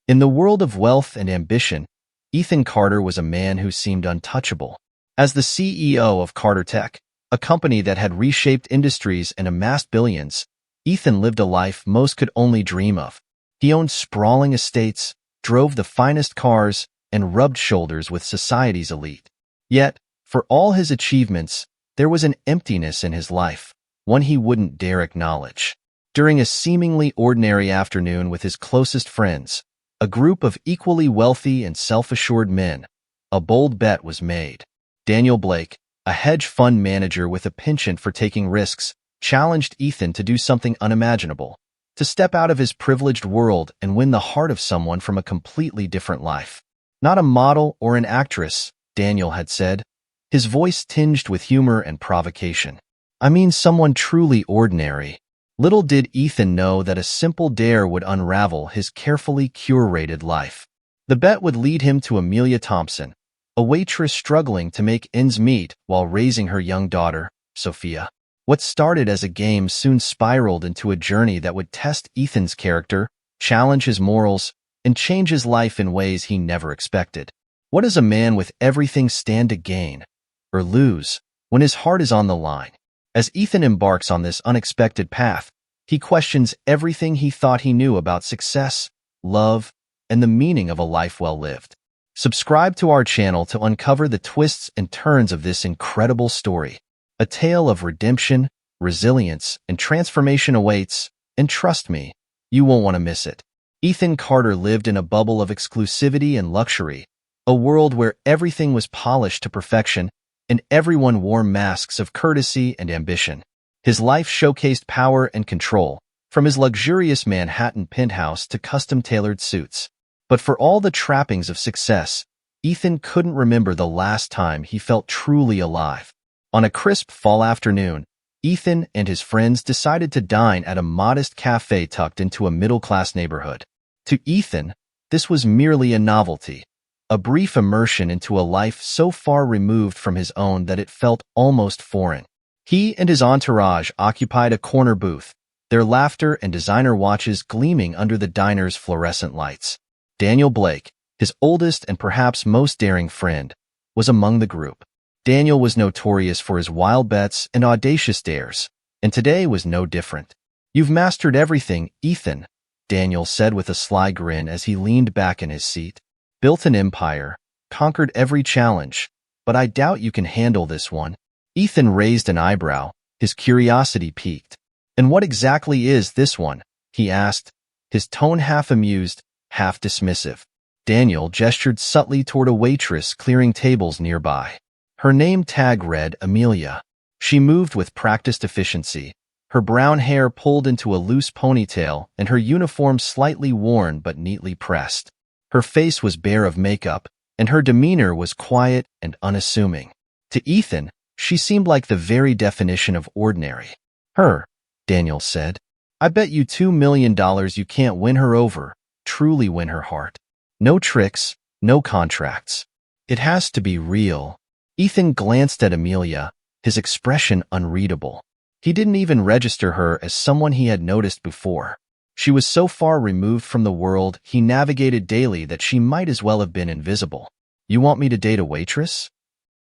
In the world of wealth and ambition, Ethan Carter was a man who seemed untouchable. As the CEO of Carter Tech, a company that had reshaped industries and amassed billions, Ethan lived a life most could only dream of. He owned sprawling estates, drove the finest cars, and rubbed shoulders with society's elite. Yet, for all his achievements, there was an emptiness in his life, one he wouldn't dare acknowledge. During a seemingly ordinary afternoon with his closest friends, a group of equally wealthy and self-assured men, a bold bet was made. Daniel Blake, a hedge fund manager with a penchant for taking risks, challenged Ethan to do something unimaginable, to step out of his privileged world and win the heart of someone from a completely different life. Not a model or an actress, Daniel had said, his voice tinged with humor and provocation. I mean someone truly ordinary. Little did Ethan know that a simple dare would unravel his carefully curated life. The bet would lead him to Amelia Thompson, a waitress struggling to make ends meet while raising her young daughter, Sophia. What started as a game soon spiraled into a journey that would test Ethan's character, challenge his morals, and change his life in ways he never expected. What does a man with everything stand to gain or lose when his heart is on the line? As Ethan embarks on this unexpected path, he questions everything he thought he knew about success, love, and the meaning of a life well lived. Subscribe to our channel to uncover the twists and turns of this incredible story. A tale of redemption, resilience, and transformation awaits, and trust me, you won't want to miss it. Ethan Carter lived in a bubble of exclusivity and luxury, a world where everything was polished to perfection and everyone wore masks of courtesy and ambition. His life showcased power and control, from his luxurious Manhattan penthouse to custom-tailored suits. But for all the trappings of success, Ethan couldn't remember the last time he felt truly alive. On a crisp fall afternoon, Ethan and his friends decided to dine at a modest cafe tucked into a middle-class neighborhood. To Ethan, this was merely a novelty, a brief immersion into a life so far removed from his own that it felt almost foreign. He and his entourage occupied a corner booth, their laughter and designer watches gleaming under the diner's fluorescent lights. Daniel Blake, his oldest and perhaps most daring friend, was among the group. Daniel was notorious for his wild bets and audacious dares, and today was no different. "You've mastered everything, Ethan," Daniel said with a sly grin as he leaned back in his seat. "Built an empire, conquered every challenge, but I doubt you can handle this one." Ethan raised an eyebrow, his curiosity piqued. "And what exactly is this one?" he asked, his tone half amused, half dismissive. Daniel gestured subtly toward a waitress clearing tables nearby. Her name tag read Amelia. She moved with practiced efficiency, her brown hair pulled into a loose ponytail and her uniform slightly worn but neatly pressed. Her face was bare of makeup, and her demeanor was quiet and unassuming. To Ethan, she seemed like the very definition of ordinary. "Her," Daniel said. "I bet you $2 million you can't win her over, truly win her heart. No tricks, no contracts. It has to be real." Ethan glanced at Amelia, his expression unreadable. He didn't even register her as someone he had noticed before. She was so far removed from the world he navigated daily that she might as well have been invisible. "You want me to date a waitress?"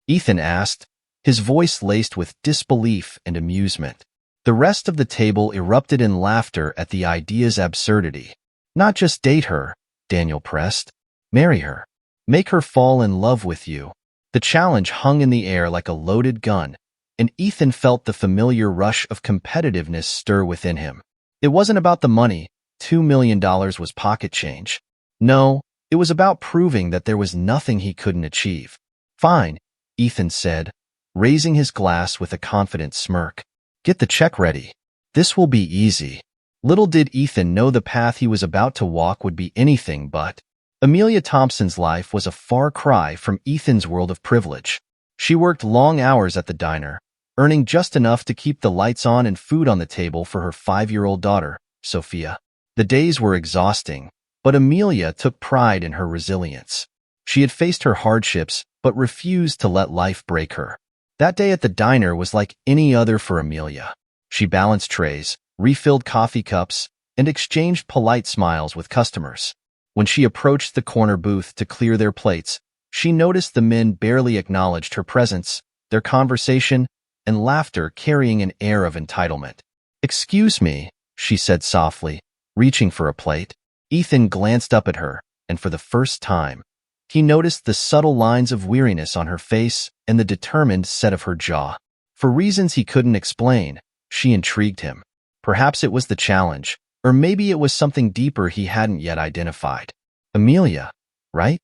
Ethan asked, his voice laced with disbelief and amusement. The rest of the table erupted in laughter at the idea's absurdity. "Not just date her," Daniel pressed. "Marry her. Make her fall in love with you." The challenge hung in the air like a loaded gun, and Ethan felt the familiar rush of competitiveness stir within him. It wasn't about the money. $2 million was pocket change. No, it was about proving that there was nothing he couldn't achieve. "Fine," Ethan said, raising his glass with a confident smirk. "Get the check ready. This will be easy." Little did Ethan know the path he was about to walk would be anything but. Amelia Thompson's life was a far cry from Ethan's world of privilege. She worked long hours at the diner, earning just enough to keep the lights on and food on the table for her 5-year-old daughter, Sophia. The days were exhausting, but Amelia took pride in her resilience. She had faced her hardships, but refused to let life break her. That day at the diner was like any other for Amelia. She balanced trays, refilled coffee cups, and exchanged polite smiles with customers. When she approached the corner booth to clear their plates, she noticed the men barely acknowledged her presence, their conversation, and laughter carrying an air of entitlement. "Excuse me," she said softly, reaching for a plate. Ethan glanced up at her, and for the first time, he noticed the subtle lines of weariness on her face and the determined set of her jaw. For reasons he couldn't explain, she intrigued him. Perhaps it was the challenge, or maybe it was something deeper he hadn't yet identified. "Amelia, right?"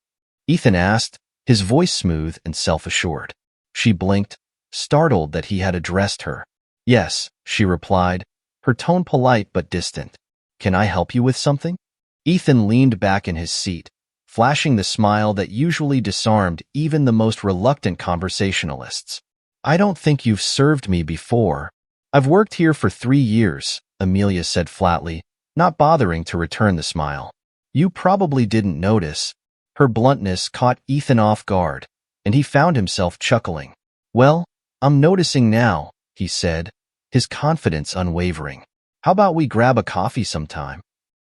Ethan asked, his voice smooth and self-assured. She blinked, startled that he had addressed her. "Yes," she replied, her tone polite but distant. "Can I help you with something?" Ethan leaned back in his seat, flashing the smile that usually disarmed even the most reluctant conversationalists. "I don't think you've served me before. I've worked here for 3 years," Amelia said flatly, not bothering to return the smile. "You probably didn't notice." Her bluntness caught Ethan off guard, and he found himself chuckling. "Well, I'm noticing now," he said, his confidence unwavering. "How about we grab a coffee sometime?"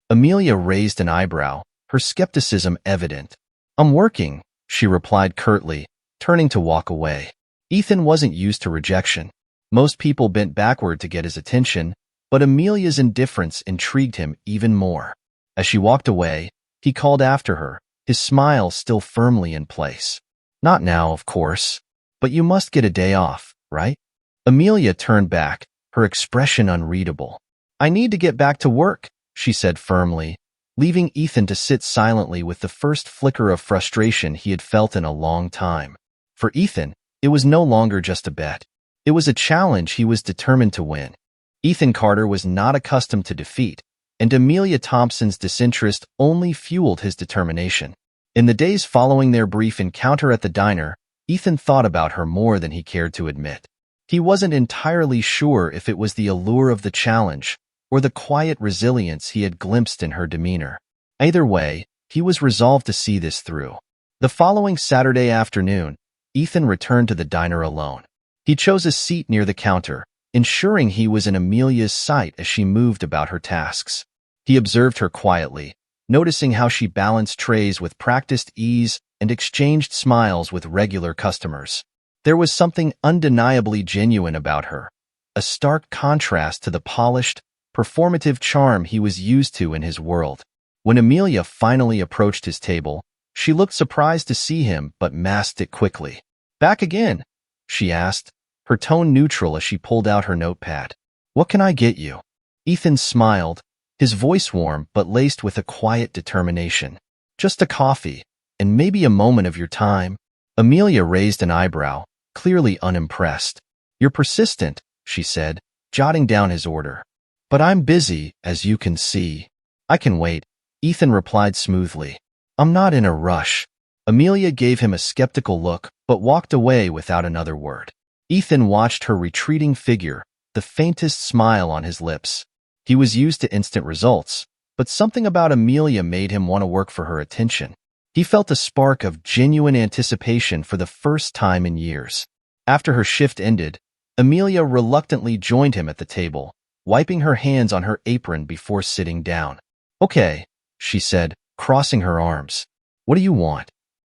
Amelia raised an eyebrow, her skepticism evident. "I'm working," she replied curtly, turning to walk away. Ethan wasn't used to rejection. Most people bent backward to get his attention, but Amelia's indifference intrigued him even more. As she walked away, he called after her, his smile still firmly in place. "Not now, of course. But you must get a day off, right?" Amelia turned back, her expression unreadable. "I need to get back to work," she said firmly, leaving Ethan to sit silently with the first flicker of frustration he had felt in a long time. For Ethan, it was no longer just a bet. It was a challenge he was determined to win. Ethan Carter was not accustomed to defeat, and Amelia Thompson's disinterest only fueled his determination. In the days following their brief encounter at the diner, Ethan thought about her more than he cared to admit. He wasn't entirely sure if it was the allure of the challenge or the quiet resilience he had glimpsed in her demeanor. Either way, he was resolved to see this through. The following Saturday afternoon, Ethan returned to the diner alone. He chose a seat near the counter, ensuring he was in Amelia's sight as she moved about her tasks. He observed her quietly, noticing how she balanced trays with practiced ease and exchanged smiles with regular customers. There was something undeniably genuine about her, a stark contrast to the polished, performative charm he was used to in his world. When Amelia finally approached his table, she looked surprised to see him but masked it quickly. "Back again?" she asked, her tone neutral as she pulled out her notepad. "What can I get you?" Ethan smiled, his voice warm but laced with a quiet determination. "Just a coffee, and maybe a moment of your time." Amelia raised an eyebrow, clearly unimpressed. "You're persistent," she said, jotting down his order. "But I'm busy, as you can see." "I can wait," Ethan replied smoothly. "I'm not in a rush." Amelia gave him a skeptical look, but walked away without another word. Ethan watched her retreating figure, the faintest smile on his lips. He was used to instant results, but something about Amelia made him want to work for her attention. He felt a spark of genuine anticipation for the first time in years. After her shift ended, Amelia reluctantly joined him at the table, wiping her hands on her apron before sitting down. "Okay," she said, crossing her arms. "What do you want?"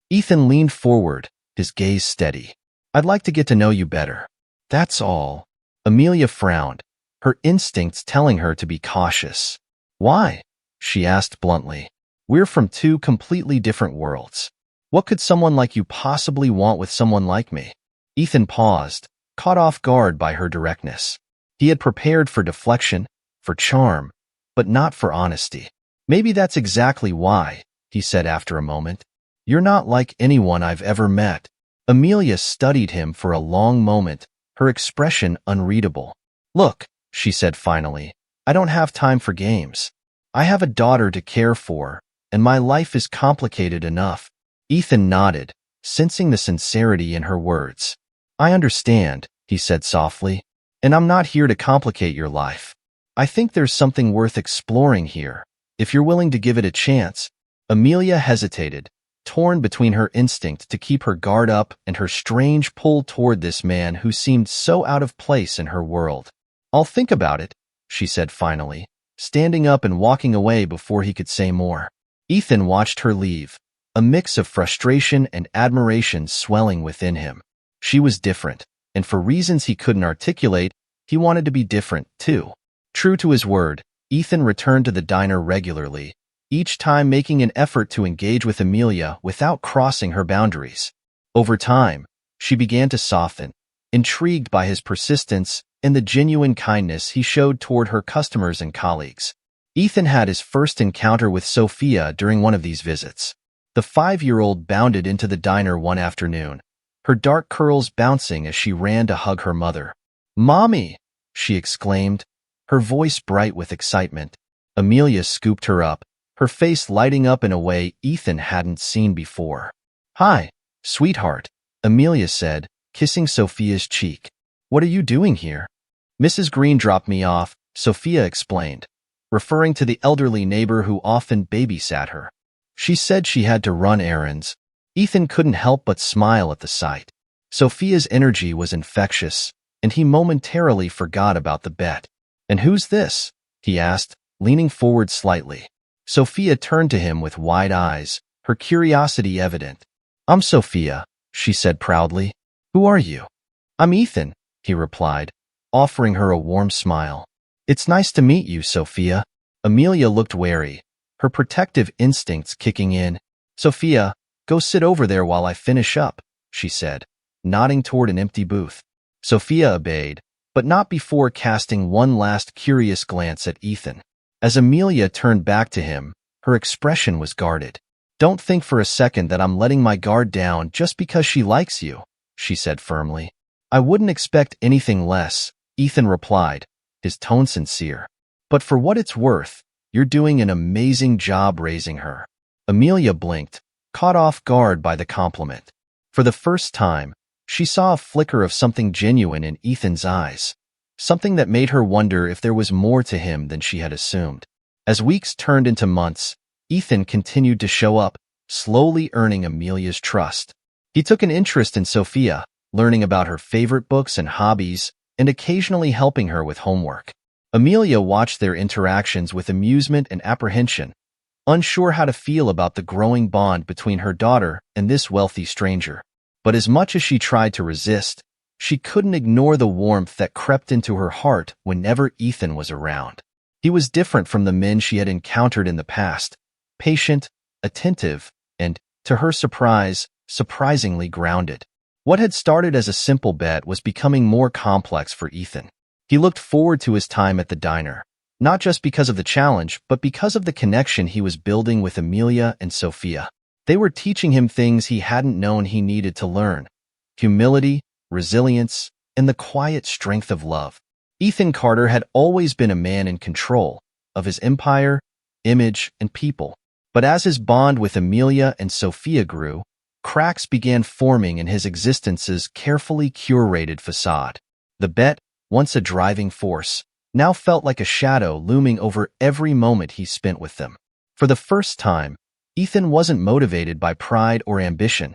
Ethan leaned forward, his gaze steady. "I'd like to get to know you better. That's all." Amelia frowned, her instincts telling her to be cautious. "Why?" she asked bluntly. "We're from 2 completely different worlds. What could someone like you possibly want with someone like me?" Ethan paused, caught off guard by her directness. He had prepared for deflection, for charm, but not for honesty. "Maybe that's exactly why," he said after a moment. "You're not like anyone I've ever met." Amelia studied him for a long moment, her expression unreadable. "Look," she said finally, "I don't have time for games. I have a daughter to care for, and my life is complicated enough." Ethan nodded, sensing the sincerity in her words. "I understand," he said softly, "and I'm not here to complicate your life. I think there's something worth exploring here, if you're willing to give it a chance." Amelia hesitated, torn between her instinct to keep her guard up and her strange pull toward this man who seemed so out of place in her world. "I'll think about it," she said finally, standing up and walking away before he could say more. Ethan watched her leave, a mix of frustration and admiration swelling within him. She was different, and for reasons he couldn't articulate, he wanted to be different, too. True to his word, Ethan returned to the diner regularly, each time making an effort to engage with Amelia without crossing her boundaries. Over time, she began to soften, intrigued by his persistence and the genuine kindness he showed toward her customers and colleagues. Ethan had his first encounter with Sophia during one of these visits. The 5-year-old bounded into the diner one afternoon, her dark curls bouncing as she ran to hug her mother. "Mommy!" she exclaimed, her voice bright with excitement. Amelia scooped her up, her face lighting up in a way Ethan hadn't seen before. "Hi, sweetheart," Amelia said, kissing Sophia's cheek. "What are you doing here?" "Mrs. Green dropped me off," Sophia explained, referring to the elderly neighbor who often babysat her. "She said she had to run errands." Ethan couldn't help but smile at the sight. Sophia's energy was infectious, and he momentarily forgot about the bet. "And who's this?" he asked, leaning forward slightly. Sophia turned to him with wide eyes, her curiosity evident. "I'm Sophia," she said proudly. "Who are you?" "I'm Ethan," he replied, offering her a warm smile. "It's nice to meet you, Sophia." Amelia looked wary, her protective instincts kicking in. "Sophia, go sit over there while I finish up," she said, nodding toward an empty booth. Sophia obeyed, but not before casting one last curious glance at Ethan. As Amelia turned back to him, her expression was guarded. "Don't think for a second that I'm letting my guard down just because she likes you," she said firmly. "I wouldn't expect anything less," Ethan replied, his tone sincere. "But for what it's worth, you're doing an amazing job raising her." Amelia blinked, caught off guard by the compliment. For the first time, she saw a flicker of something genuine in Ethan's eyes, something that made her wonder if there was more to him than she had assumed. As weeks turned into months, Ethan continued to show up, slowly earning Amelia's trust. He took an interest in Sophia, learning about her favorite books and hobbies, and occasionally helping her with homework. Amelia watched their interactions with amusement and apprehension, unsure how to feel about the growing bond between her daughter and this wealthy stranger. But as much as she tried to resist, she couldn't ignore the warmth that crept into her heart whenever Ethan was around. He was different from the men she had encountered in the past, patient, attentive, and, to her surprise, surprisingly grounded. What had started as a simple bet was becoming more complex for Ethan. He looked forward to his time at the diner, not just because of the challenge, but because of the connection he was building with Amelia and Sophia. They were teaching him things he hadn't known he needed to learn: humility, resilience, and the quiet strength of love. Ethan Carter had always been a man in control of his empire, image, and people. But as his bond with Amelia and Sophia grew, cracks began forming in his existence's carefully curated facade. The bet, once a driving force, now felt like a shadow looming over every moment he spent with them. For the first time, Ethan wasn't motivated by pride or ambition.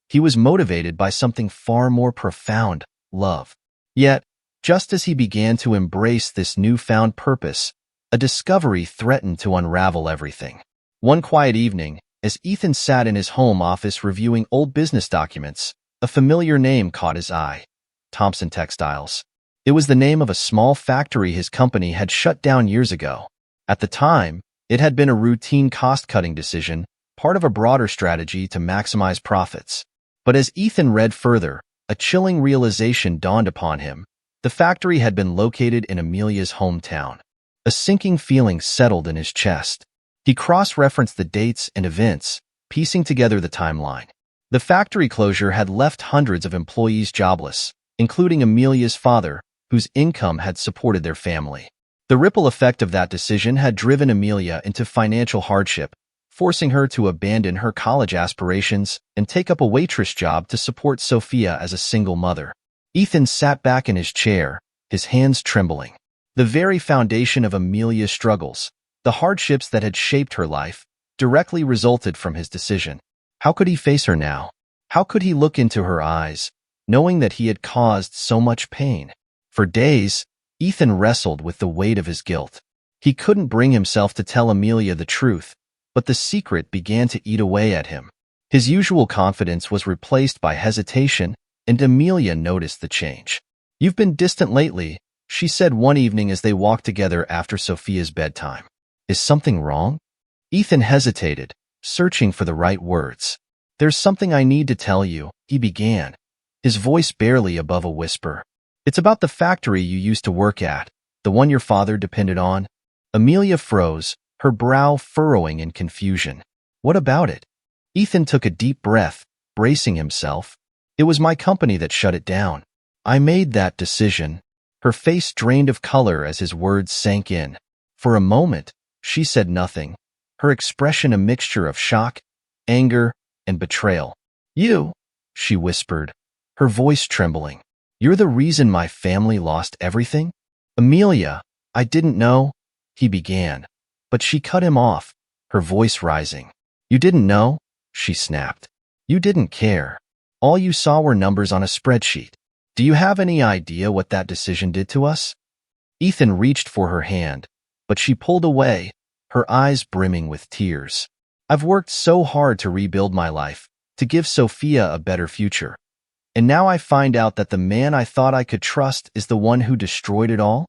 He was motivated by something far more profound: love. Yet, just as he began to embrace this newfound purpose, a discovery threatened to unravel everything. One quiet evening, as Ethan sat in his home office reviewing old business documents, a familiar name caught his eye: Thompson Textiles. It was the name of a small factory his company had shut down years ago. At the time, it had been a routine cost-cutting decision, part of a broader strategy to maximize profits. But as Ethan read further, a chilling realization dawned upon him. The factory had been located in Amelia's hometown. A sinking feeling settled in his chest. He cross-referenced the dates and events, piecing together the timeline. The factory closure had left hundreds of employees jobless, including Amelia's father, whose income had supported their family. The ripple effect of that decision had driven Amelia into financial hardship, forcing her to abandon her college aspirations and take up a waitress job to support Sophia as a single mother. Ethan sat back in his chair, his hands trembling. The very foundation of Amelia's struggles, the hardships that had shaped her life, directly resulted from his decision. How could he face her now? How could he look into her eyes, knowing that he had caused so much pain? For days, Ethan wrestled with the weight of his guilt. He couldn't bring himself to tell Amelia the truth, but the secret began to eat away at him. His usual confidence was replaced by hesitation, and Amelia noticed the change. "You've been distant lately," she said one evening as they walked together after Sophia's bedtime. "Is something wrong?" Ethan hesitated, searching for the right words. "There's something I need to tell you," he began, his voice barely above a whisper. "It's about the factory you used to work at, the one your father depended on." Amelia froze, her brow furrowing in confusion. "What about it?" Ethan took a deep breath, bracing himself. "It was my company that shut it down. I made that decision." Her face drained of color as his words sank in. For a moment, she said nothing, her expression a mixture of shock, anger, and betrayal. "You," she whispered, her voice trembling. "You're the reason my family lost everything?" "Amelia, I didn't know," he began, but she cut him off, her voice rising. "You didn't know?" she snapped. "You didn't care. All you saw were numbers on a spreadsheet. Do you have any idea what that decision did to us?" Ethan reached for her hand, but she pulled away, her eyes brimming with tears. "I've worked so hard to rebuild my life, to give Sophia a better future. And now I find out that the man I thought I could trust is the one who destroyed it all?"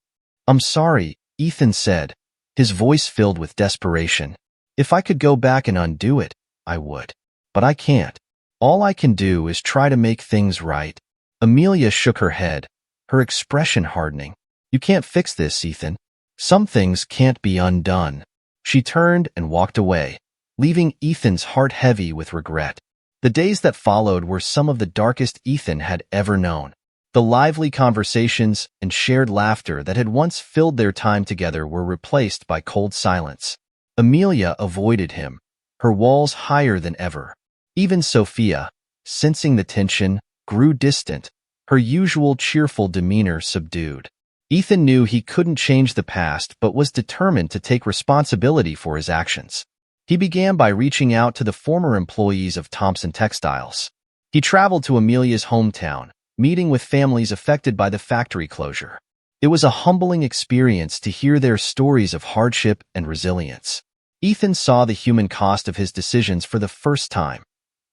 "I'm sorry," Ethan said, his voice filled with desperation. "If I could go back and undo it, I would. But I can't. All I can do is try to make things right." Amelia shook her head, her expression hardening. "You can't fix this, Ethan. Some things can't be undone." She turned and walked away, leaving Ethan's heart heavy with regret. The days that followed were some of the darkest Ethan had ever known. The lively conversations and shared laughter that had once filled their time together were replaced by cold silence. Amelia avoided him, her walls higher than ever. Even Sophia, sensing the tension, grew distant, her usual cheerful demeanor subdued. Ethan knew he couldn't change the past but was determined to take responsibility for his actions. He began by reaching out to the former employees of Thompson Textiles. He traveled to Amelia's hometown, meeting with families affected by the factory closure. It was a humbling experience to hear their stories of hardship and resilience. Ethan saw the human cost of his decisions for the first time,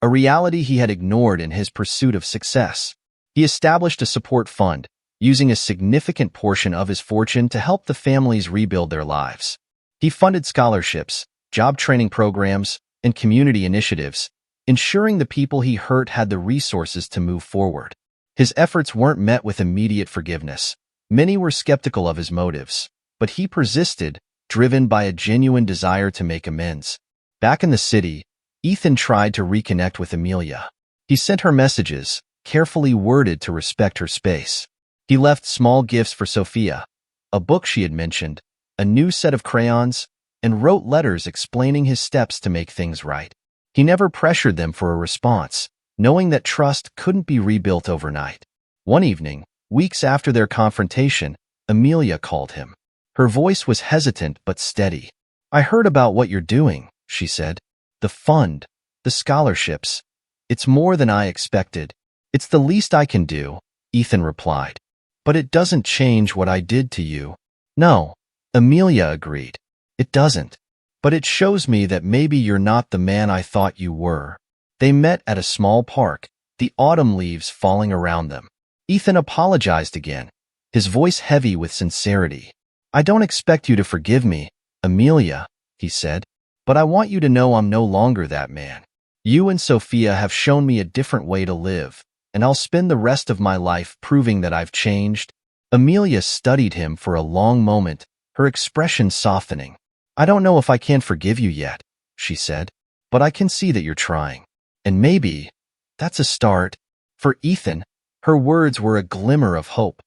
a reality he had ignored in his pursuit of success. He established a support fund, using a significant portion of his fortune to help the families rebuild their lives. He funded scholarships, job training programs, and community initiatives, ensuring the people he hurt had the resources to move forward. His efforts weren't met with immediate forgiveness. Many were skeptical of his motives, but he persisted, driven by a genuine desire to make amends. Back in the city, Ethan tried to reconnect with Amelia. He sent her messages, carefully worded to respect her space. He left small gifts for Sophia, a book she had mentioned, a new set of crayons, and wrote letters explaining his steps to make things right. He never pressured them for a response, knowing that trust couldn't be rebuilt overnight. One evening, weeks after their confrontation, Amelia called him. Her voice was hesitant but steady. "I heard about what you're doing," she said. "The fund, the scholarships. It's more than I expected." "It's the least I can do," Ethan replied. "But it doesn't change what I did to you." "No," Amelia agreed. "It doesn't. But it shows me that maybe you're not the man I thought you were." They met at a small park, the autumn leaves falling around them. Ethan apologized again, his voice heavy with sincerity. "I don't expect you to forgive me, Amelia," he said, "but I want you to know I'm no longer that man. You and Sophia have shown me a different way to live, and I'll spend the rest of my life proving that I've changed." Amelia studied him for a long moment, her expression softening. "I don't know if I can forgive you yet," she said, "but I can see that you're trying. And maybe that's a start." For Ethan, her words were a glimmer of hope,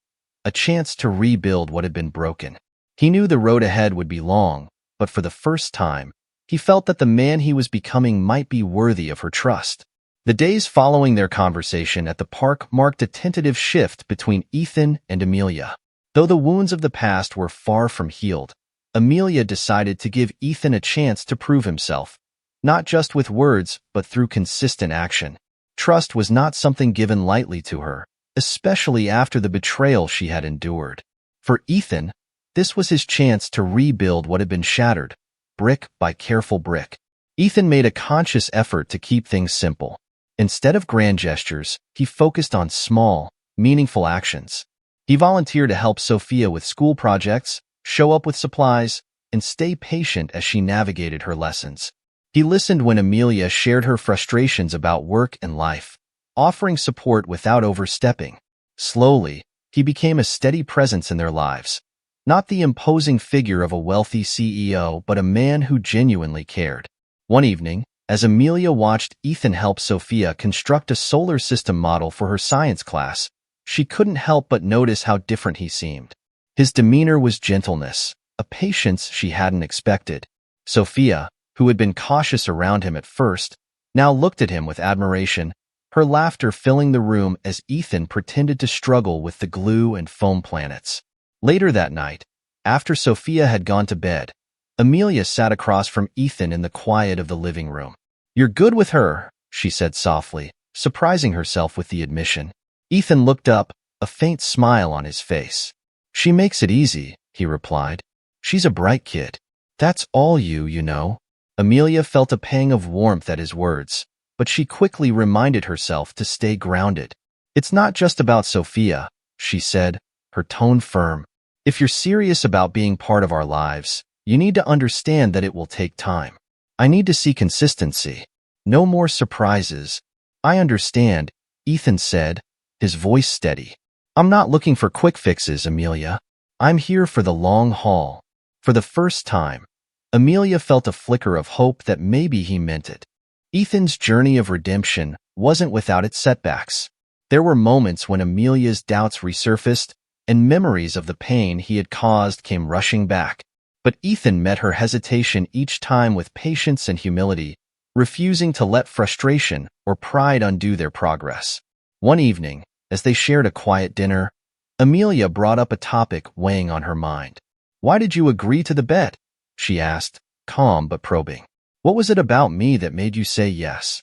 a chance to rebuild what had been broken. He knew the road ahead would be long, but for the first time, he felt that the man he was becoming might be worthy of her trust. The days following their conversation at the park marked a tentative shift between Ethan and Amelia. Though the wounds of the past were far from healed, Amelia decided to give Ethan a chance to prove himself, not just with words, but through consistent action. Trust was not something given lightly to her, especially after the betrayal she had endured. For Ethan, this was his chance to rebuild what had been shattered, brick by careful brick. Ethan made a conscious effort to keep things simple. Instead of grand gestures, he focused on small, meaningful actions. He volunteered to help Sophia with school projects, show up with supplies, and stay patient as she navigated her lessons. He listened when Amelia shared her frustrations about work and life, offering support without overstepping. Slowly, he became a steady presence in their lives. Not the imposing figure of a wealthy CEO, but a man who genuinely cared. One evening, as Amelia watched Ethan help Sophia construct a solar system model for her science class, she couldn't help but notice how different he seemed. His demeanor was gentleness, a patience she hadn't expected. Sophia, who had been cautious around him at first, now looked at him with admiration, her laughter filling the room as Ethan pretended to struggle with the glue and foam planets. Later that night, after Sophia had gone to bed, Amelia sat across from Ethan in the quiet of the living room. "You're good with her," she said softly, surprising herself with the admission. Ethan looked up, a faint smile on his face. "She makes it easy," he replied. "She's a bright kid. That's all you know." Amelia felt a pang of warmth at his words, but she quickly reminded herself to stay grounded. "It's not just about Sophia," she said, her tone firm. "If you're serious about being part of our lives, you need to understand that it will take time. I need to see consistency. No more surprises." "I understand," Ethan said, his voice steady. "I'm not looking for quick fixes, Amelia. I'm here for the long haul." For the first time, Amelia felt a flicker of hope that maybe he meant it. Ethan's journey of redemption wasn't without its setbacks. There were moments when Amelia's doubts resurfaced and memories of the pain he had caused came rushing back. But Ethan met her hesitation each time with patience and humility, refusing to let frustration or pride undo their progress. One evening, as they shared a quiet dinner, Amelia brought up a topic weighing on her mind. "Why did you agree to the bet?" she asked, calm but probing. "What was it about me that made you say yes?"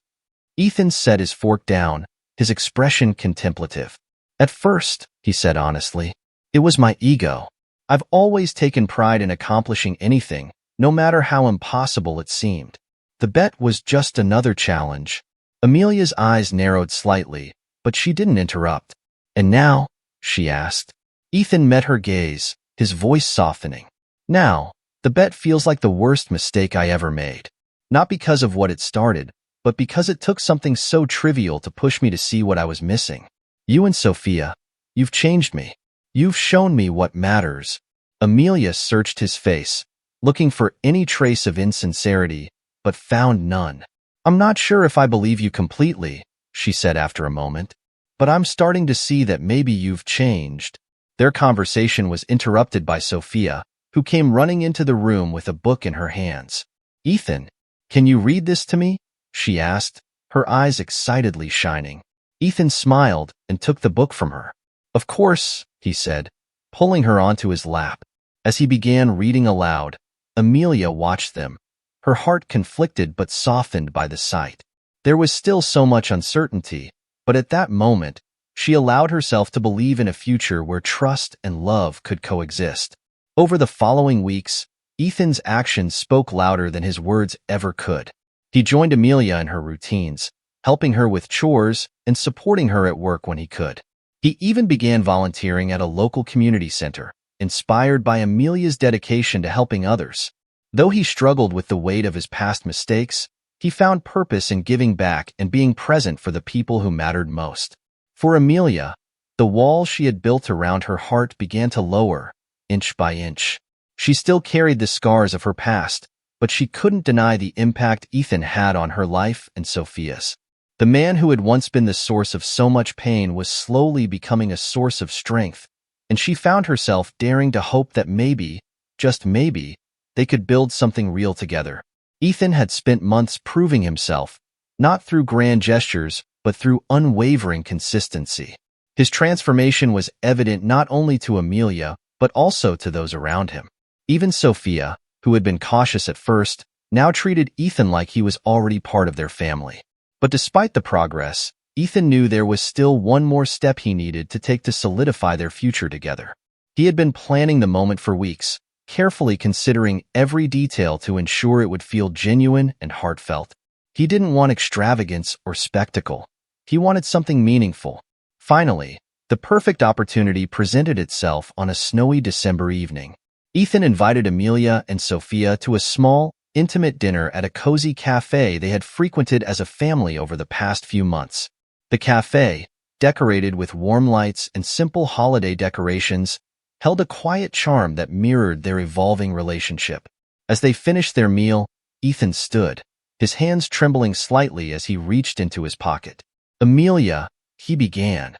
Ethan set his fork down, his expression contemplative. "At first," he said honestly, "it was my ego. I've always taken pride in accomplishing anything, no matter how impossible it seemed. The bet was just another challenge." Amelia's eyes narrowed slightly, but she didn't interrupt. "And now?" she asked. Ethan met her gaze, his voice softening. "Now, the bet feels like the worst mistake I ever made. Not because of what it started, but because it took something so trivial to push me to see what I was missing. You and Sophia, you've changed me. You've shown me what matters." Amelia searched his face, looking for any trace of insincerity, but found none. "I'm not sure if I believe you completely," she said after a moment, "but I'm starting to see that maybe you've changed." Their conversation was interrupted by Sophia, who came running into the room with a book in her hands. "Ethan, can you read this to me?" she asked, her eyes excitedly shining. Ethan smiled and took the book from her. "Of course," he said, pulling her onto his lap. As he began reading aloud, Amelia watched them, her heart conflicted but softened by the sight. There was still so much uncertainty, but at that moment, she allowed herself to believe in a future where trust and love could coexist. Over the following weeks, Ethan's actions spoke louder than his words ever could. He joined Amelia in her routines, helping her with chores and supporting her at work when he could. He even began volunteering at a local community center, inspired by Amelia's dedication to helping others. Though he struggled with the weight of his past mistakes, he found purpose in giving back and being present for the people who mattered most. For Amelia, the wall she had built around her heart began to lower, inch by inch. She still carried the scars of her past, but she couldn't deny the impact Ethan had on her life and Sophia's. The man who had once been the source of so much pain was slowly becoming a source of strength, and she found herself daring to hope that maybe, just maybe, they could build something real together. Ethan had spent months proving himself, not through grand gestures, but through unwavering consistency. His transformation was evident not only to Amelia, but also to those around him. Even Sophia, who had been cautious at first, now treated Ethan like he was already part of their family. But despite the progress, Ethan knew there was still one more step he needed to take to solidify their future together. He had been planning the moment for weeks, carefully considering every detail to ensure it would feel genuine and heartfelt. He didn't want extravagance or spectacle. He wanted something meaningful. Finally, the perfect opportunity presented itself on a snowy December evening. Ethan invited Amelia and Sophia to a small, intimate dinner at a cozy cafe they had frequented as a family over the past few months. The cafe, decorated with warm lights and simple holiday decorations, held a quiet charm that mirrored their evolving relationship. As they finished their meal, Ethan stood, his hands trembling slightly as he reached into his pocket. "Amelia," he began,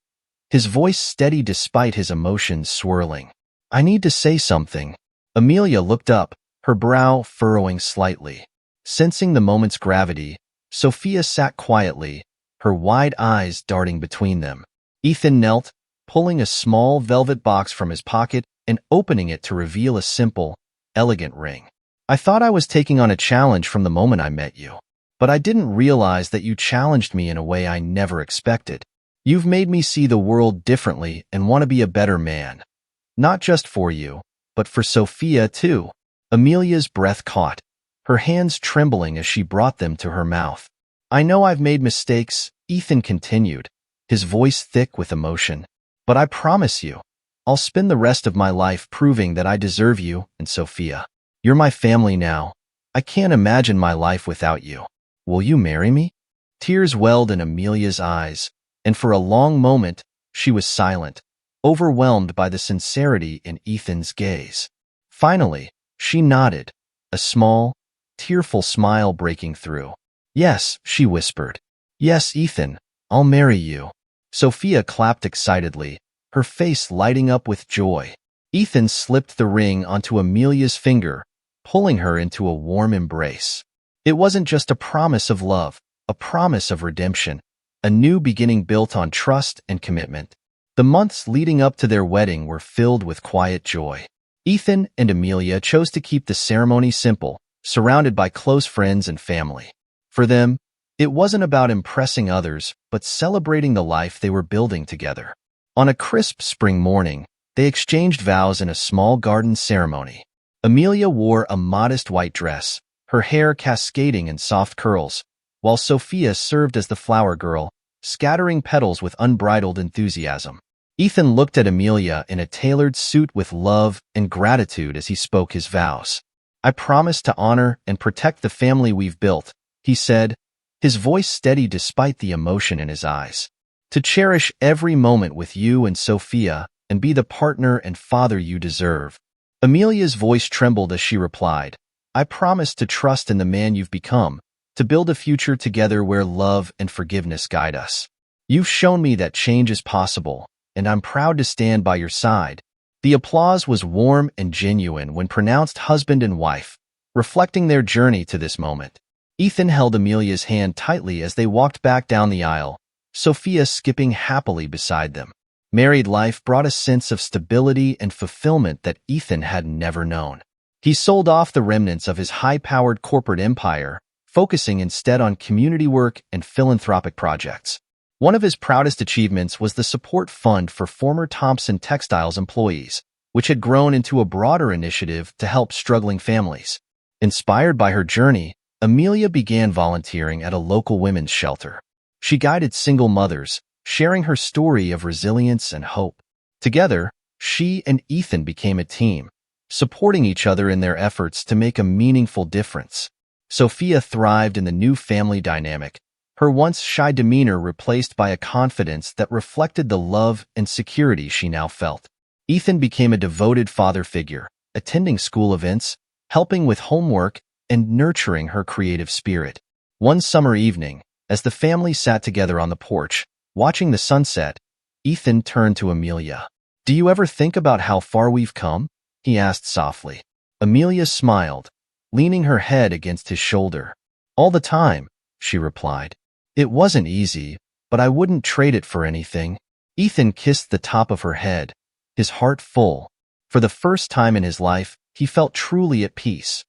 his voice steady despite his emotions swirling. "I need to say something." Amelia looked up, her brow furrowing slightly. Sensing the moment's gravity, Sophia sat quietly, her wide eyes darting between them. Ethan knelt, pulling a small velvet box from his pocket and opening it to reveal a simple, elegant ring. "I thought I was taking on a challenge from the moment I met you, but I didn't realize that you challenged me in a way I never expected. You've made me see the world differently and want to be a better man. Not just for you, but for Sophia too." Amelia's breath caught, her hands trembling as she brought them to her mouth. "I know I've made mistakes," Ethan continued, his voice thick with emotion. "But I promise you, I'll spend the rest of my life proving that I deserve you and Sophia. You're my family now. I can't imagine my life without you. Will you marry me?" Tears welled in Amelia's eyes, and for a long moment, she was silent, overwhelmed by the sincerity in Ethan's gaze. Finally, she nodded, a small, tearful smile breaking through. "Yes," she whispered. "Yes, Ethan, I'll marry you." Sophia clapped excitedly, her face lighting up with joy. Ethan slipped the ring onto Amelia's finger, pulling her into a warm embrace. It wasn't just a promise of love, a promise of redemption, a new beginning built on trust and commitment. The months leading up to their wedding were filled with quiet joy. Ethan and Amelia chose to keep the ceremony simple, surrounded by close friends and family. For them, it wasn't about impressing others, but celebrating the life they were building together. On a crisp spring morning, they exchanged vows in a small garden ceremony. Amelia wore a modest white dress, her hair cascading in soft curls, while Sophia served as the flower girl, scattering petals with unbridled enthusiasm. Ethan looked at Amelia in a tailored suit with love and gratitude as he spoke his vows. "I promise to honor and protect the family we've built," he said, his voice steady despite the emotion in his eyes. "To cherish every moment with you and Sophia and be the partner and father you deserve." Amelia's voice trembled as she replied, "I promise to trust in the man you've become, to build a future together where love and forgiveness guide us. You've shown me that change is possible, and I'm proud to stand by your side." The applause was warm and genuine when pronounced husband and wife, reflecting their journey to this moment. Ethan held Amelia's hand tightly as they walked back down the aisle, Sophia skipping happily beside them. Married life brought a sense of stability and fulfillment that Ethan had never known. He sold off the remnants of his high-powered corporate empire, focusing instead on community work and philanthropic projects. One of his proudest achievements was the support fund for former Thompson Textiles employees, which had grown into a broader initiative to help struggling families. Inspired by her journey, Amelia began volunteering at a local women's shelter. She guided single mothers, sharing her story of resilience and hope. Together, she and Ethan became a team, supporting each other in their efforts to make a meaningful difference. Sophia thrived in the new family dynamic, her once shy demeanor replaced by a confidence that reflected the love and security she now felt. Ethan became a devoted father figure, attending school events, helping with homework, and nurturing her creative spirit. One summer evening, as the family sat together on the porch, watching the sunset, Ethan turned to Amelia. "Do you ever think about how far we've come?" he asked softly. Amelia smiled, leaning her head against his shoulder. "All the time," she replied. "It wasn't easy, but I wouldn't trade it for anything." Ethan kissed the top of her head, his heart full. For the first time in his life, he felt truly at peace,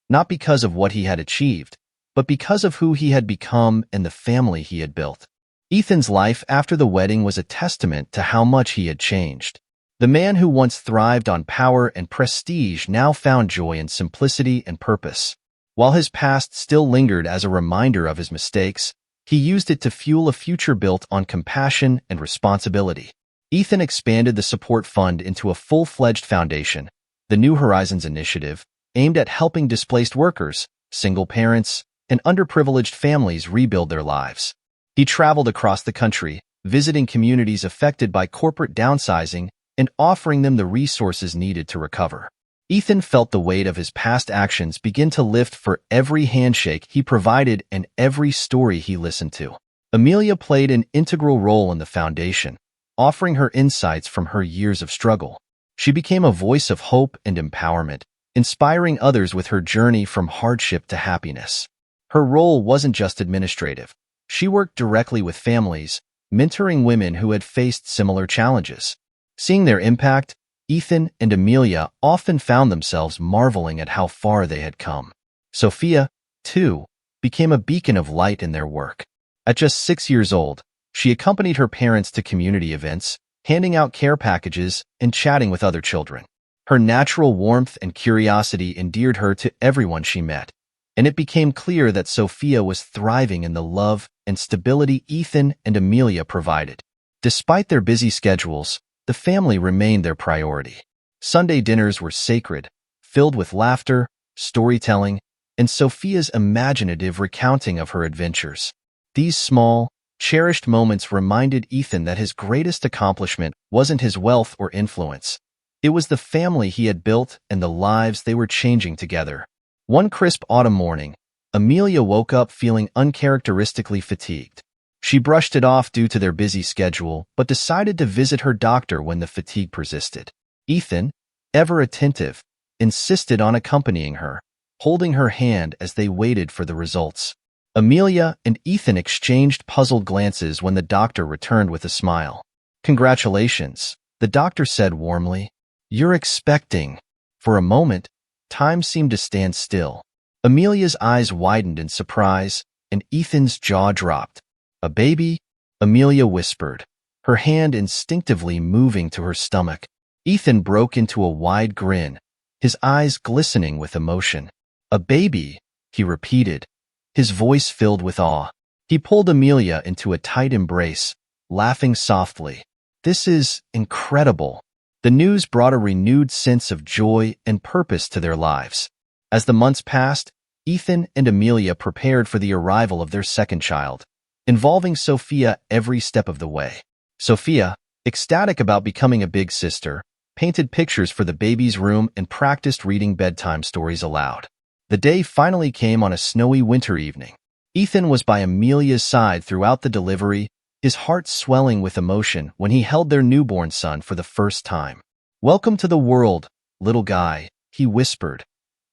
not because of what he had achieved, but because of who he had become and the family he had built. Ethan's life after the wedding was a testament to how much he had changed. The man who once thrived on power and prestige now found joy in simplicity and purpose. While his past still lingered as a reminder of his mistakes, he used it to fuel a future built on compassion and responsibility. Ethan expanded the support fund into a full-fledged foundation, the New Horizons Initiative, aimed at helping displaced workers, single parents, and underprivileged families rebuild their lives. He traveled across the country, visiting communities affected by corporate downsizing and offering them the resources needed to recover. Ethan felt the weight of his past actions begin to lift for every handshake he provided and every story he listened to. Amelia played an integral role in the foundation, offering her insights from her years of struggle. She became a voice of hope and empowerment, inspiring others with her journey from hardship to happiness. Her role wasn't just administrative. She worked directly with families, mentoring women who had faced similar challenges. Seeing their impact, Ethan and Amelia often found themselves marveling at how far they had come. Sophia, too, became a beacon of light in their work. At just 6 years old, she accompanied her parents to community events, handing out care packages and chatting with other children. Her natural warmth and curiosity endeared her to everyone she met, and it became clear that Sophia was thriving in the love and stability Ethan and Amelia provided. Despite their busy schedules, the family remained their priority. Sunday dinners were sacred, filled with laughter, storytelling, and Sophia's imaginative recounting of her adventures. These small, cherished moments reminded Ethan that his greatest accomplishment wasn't his wealth or influence. It was the family he had built and the lives they were changing together. One crisp autumn morning, Amelia woke up feeling uncharacteristically fatigued. She brushed it off due to their busy schedule, but decided to visit her doctor when the fatigue persisted. Ethan, ever attentive, insisted on accompanying her, holding her hand as they waited for the results. Amelia and Ethan exchanged puzzled glances when the doctor returned with a smile. "Congratulations," the doctor said warmly. "You're expecting." For a moment, time seemed to stand still. Amelia's eyes widened in surprise, and Ethan's jaw dropped. "A baby?" Amelia whispered, her hand instinctively moving to her stomach. Ethan broke into a wide grin, his eyes glistening with emotion. "A baby," he repeated, his voice filled with awe. He pulled Amelia into a tight embrace, laughing softly. "This is incredible." The news brought a renewed sense of joy and purpose to their lives. As the months passed, Ethan and Amelia prepared for the arrival of their second child, involving Sophia every step of the way. Sophia, ecstatic about becoming a big sister, painted pictures for the baby's room and practiced reading bedtime stories aloud. The day finally came on a snowy winter evening. Ethan was by Amelia's side throughout the delivery, his heart swelling with emotion when he held their newborn son for the first time. "Welcome to the world, little guy," he whispered,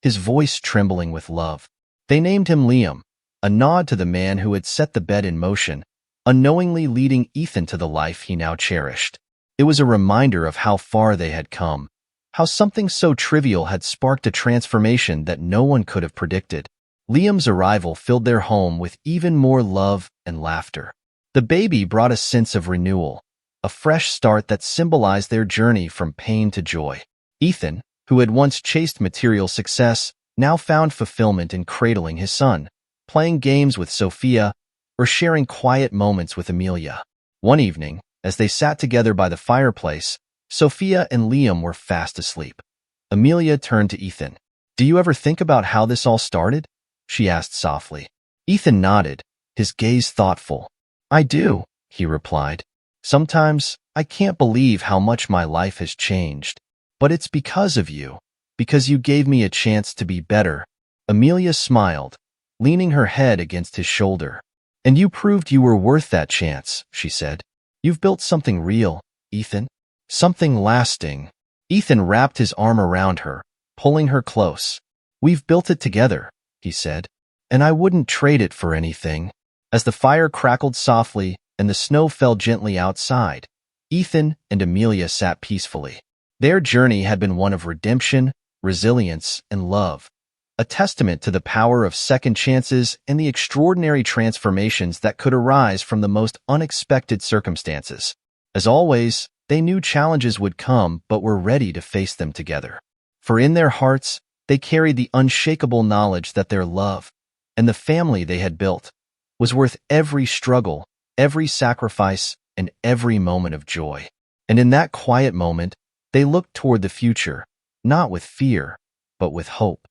his voice trembling with love. They named him Liam, a nod to the man who had set the bed in motion, unknowingly leading Ethan to the life he now cherished. It was a reminder of how far they had come, how something so trivial had sparked a transformation that no one could have predicted. Liam's arrival filled their home with even more love and laughter. The baby brought a sense of renewal, a fresh start that symbolized their journey from pain to joy. Ethan, who had once chased material success, now found fulfillment in cradling his son, playing games with Sophia, or sharing quiet moments with Amelia. One evening, as they sat together by the fireplace, Sophia and Liam were fast asleep. Amelia turned to Ethan. "Do you ever think about how this all started?" she asked softly. Ethan nodded, his gaze thoughtful. "I do," he replied. "Sometimes I can't believe how much my life has changed. But it's because of you, because you gave me a chance to be better." Amelia smiled, leaning her head against his shoulder. "And you proved you were worth that chance," she said. "You've built something real, Ethan. Something lasting." Ethan wrapped his arm around her, pulling her close. "We've built it together," he said, "and I wouldn't trade it for anything." As the fire crackled softly and the snow fell gently outside, Ethan and Amelia sat peacefully. Their journey had been one of redemption, resilience, and love, a testament to the power of second chances and the extraordinary transformations that could arise from the most unexpected circumstances. As always, They knew challenges would come but were ready to face them together. For in their hearts, they carried the unshakable knowledge that their love and the family they had built was worth every struggle, every sacrifice, and every moment of joy. And in that quiet moment, they looked toward the future, not with fear, but with hope.